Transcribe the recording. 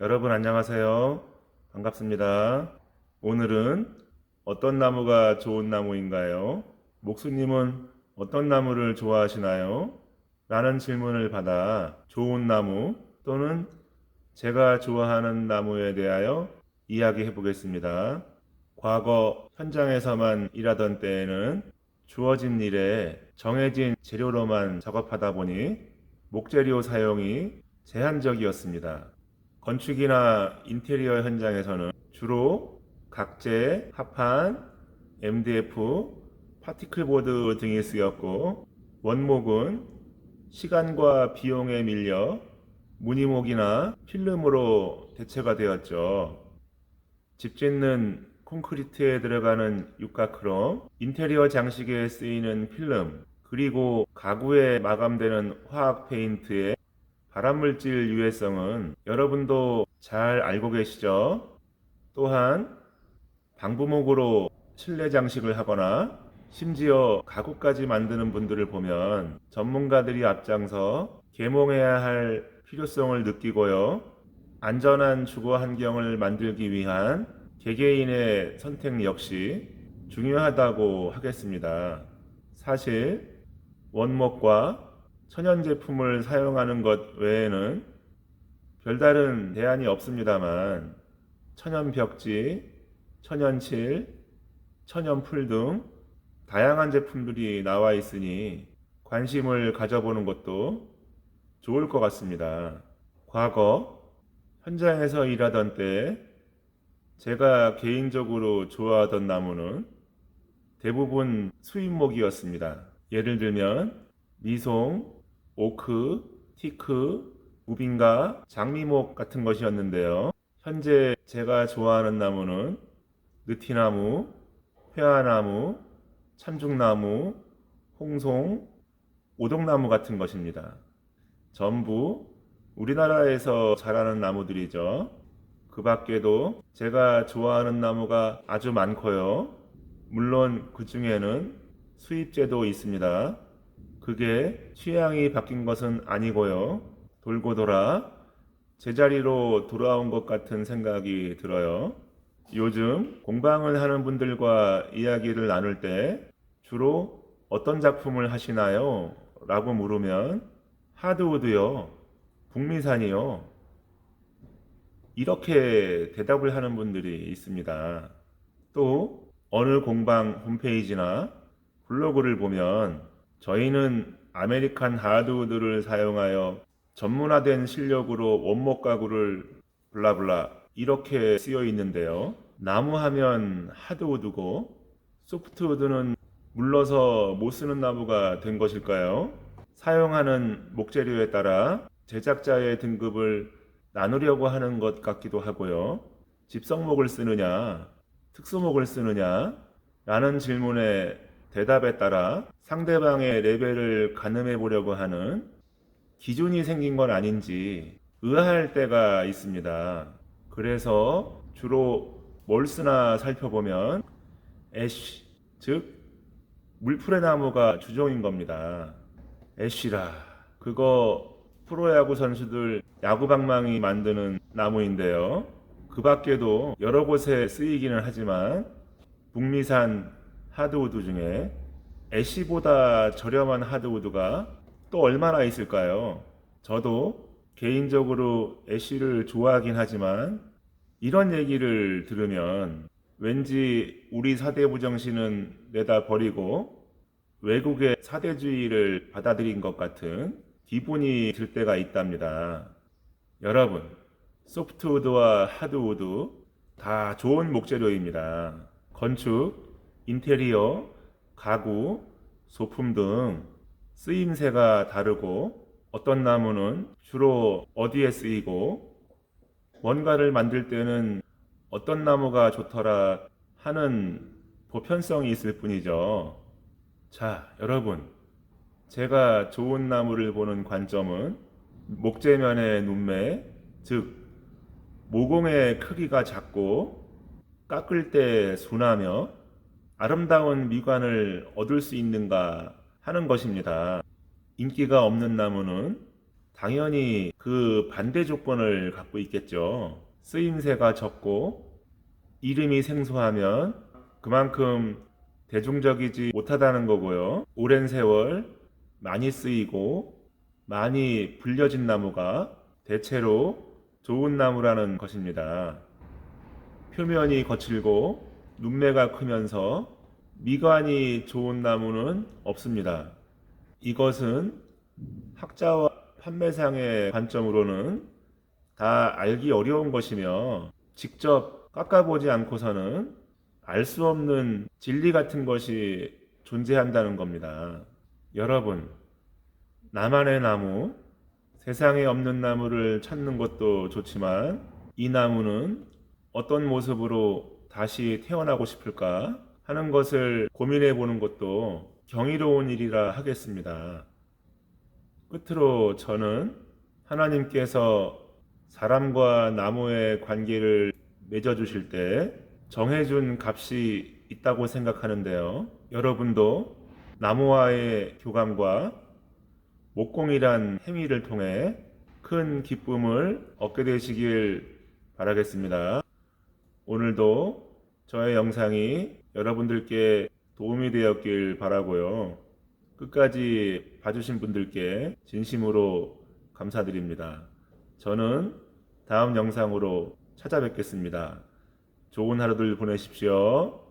여러분 안녕하세요. 반갑습니다. 오늘은 어떤 나무가 좋은 나무인가요? 목수님은 어떤 나무를 좋아하시나요? 라는 질문을 받아 좋은 나무 또는 제가 좋아하는 나무에 대하여 이야기해 보겠습니다. 과거 현장에서만 일하던 때에는 주어진 일에 정해진 재료로만 작업하다 보니 목재료 사용이 제한적이었습니다. 건축이나 인테리어 현장에서는 주로 각재, 합판, MDF, 파티클보드 등이 쓰였고 원목은 시간과 비용에 밀려 무늬목이나 필름으로 대체가 되었죠. 집 짓는 콘크리트에 들어가는 육가크롬, 인테리어 장식에 쓰이는 필름, 그리고 가구에 마감되는 화학 페인트의 발암물질 유해성은 여러분도 잘 알고 계시죠? 또한 방부목으로 실내 장식을 하거나 심지어 가구까지 만드는 분들을 보면 전문가들이 앞장서 계몽해야 할 필요성을 느끼고요. 안전한 주거 환경을 만들기 위한 개개인의 선택 역시 중요하다고 하겠습니다. 사실 원목과 천연 제품을 사용하는 것 외에는 별다른 대안이 없습니다만 천연 벽지, 천연 칠, 천연 풀 등 다양한 제품들이 나와 있으니 관심을 가져보는 것도 좋을 것 같습니다. 과거 현장에서 일하던 때 제가 개인적으로 좋아하던 나무는 대부분 수입목이었습니다. 예를 들면 미송, 오크, 티크, 무빙가, 장미목 같은 것이었는데요. 현재 제가 좋아하는 나무는 느티나무, 회화나무, 참중나무, 홍송, 오동나무 같은 것입니다. 전부 우리나라에서 자라는 나무들이죠. 그 밖에도 제가 좋아하는 나무가 아주 많고요. 물론 그 중에는 수입제도 있습니다. 그게 취향이 바뀐 것은 아니고요. 돌고 돌아 제자리로 돌아온 것 같은 생각이 들어요. 요즘 공방을 하는 분들과 이야기를 나눌 때 주로 어떤 작품을 하시나요? 라고 물으면 하드우드요, 북미산이요, 이렇게 대답을 하는 분들이 있습니다. 또 어느 공방 홈페이지나 블로그를 보면 저희는 아메리칸 하드우드를 사용하여 전문화된 실력으로 원목 가구를 블라블라 이렇게 쓰여 있는데요. 나무 하면 하드우드고 소프트우드는 물러서 못 쓰는 나무가 된 것일까요? 사용하는 목재료에 따라 제작자의 등급을 나누려고 하는 것 같기도 하고요. 집성목을 쓰느냐, 특수목을 쓰느냐 라는 질문에 대답에 따라 상대방의 레벨을 가늠해 보려고 하는 기준이 생긴 건 아닌지 의아할 때가 있습니다. 그래서 주로 뭘 쓰나 살펴보면 애쉬, 즉 물풀의 나무가 주종인 겁니다. 애쉬라, 그거 프로야구 선수들 야구방망이 만드는 나무인데요. 그 밖에도 여러 곳에 쓰이기는 하지만 북미산 하드우드 중에 애쉬보다 저렴한 하드우드가 또 얼마나 있을까요? 저도 개인적으로 애쉬를 좋아하긴 하지만 이런 얘기를 들으면 왠지 우리 사대부 정신은 내다 버리고 외국의 사대주의를 받아들인 것 같은 기분이 들 때가 있답니다. 여러분, 소프트우드와 하드우드 다 좋은 목재료입니다. 건축, 인테리어, 가구, 소품 등 쓰임새가 다르고 어떤 나무는 주로 어디에 쓰이고 뭔가를 만들 때는 어떤 나무가 좋더라 하는 보편성이 있을 뿐이죠. 자, 여러분, 제가 좋은 나무를 보는 관점은 목재면의 눈매, 즉 모공의 크기가 작고 깎을 때 순하며 아름다운 미관을 얻을 수 있는가 하는 것입니다. 인기가 없는 나무는 당연히 그 반대 조건을 갖고 있겠죠. 쓰임새가 적고 이름이 생소하면 그만큼 대중적이지 못하다는 거고요. 오랜 세월 많이 쓰이고 많이 불려진 나무가 대체로 좋은 나무라는 것입니다. 표면이 거칠고 눈매가 크면서 미관이 좋은 나무는 없습니다. 이것은 학자와 판매상의 관점으로는 다 알기 어려운 것이며 직접 깎아보지 않고서는 알 수 없는 진리 같은 것이 존재한다는 겁니다. 여러분, 나만의 나무, 세상에 없는 나무를 찾는 것도 좋지만 이 나무는 어떤 모습으로 다시 태어나고 싶을까 하는 것을 고민해 보는 것도 경이로운 일이라 하겠습니다. 끝으로 저는 하나님께서 사람과 나무의 관계를 맺어주실 때 정해준 값이 있다고 생각하는데요. 여러분도 나무와의 교감과 목공이란 행위를 통해 큰 기쁨을 얻게 되시길 바라겠습니다. 오늘도 저의 영상이 여러분들께 도움이 되었길 바라고요. 끝까지 봐주신 분들께 진심으로 감사드립니다. 저는 다음 영상으로 찾아뵙겠습니다. 좋은 하루들 보내십시오.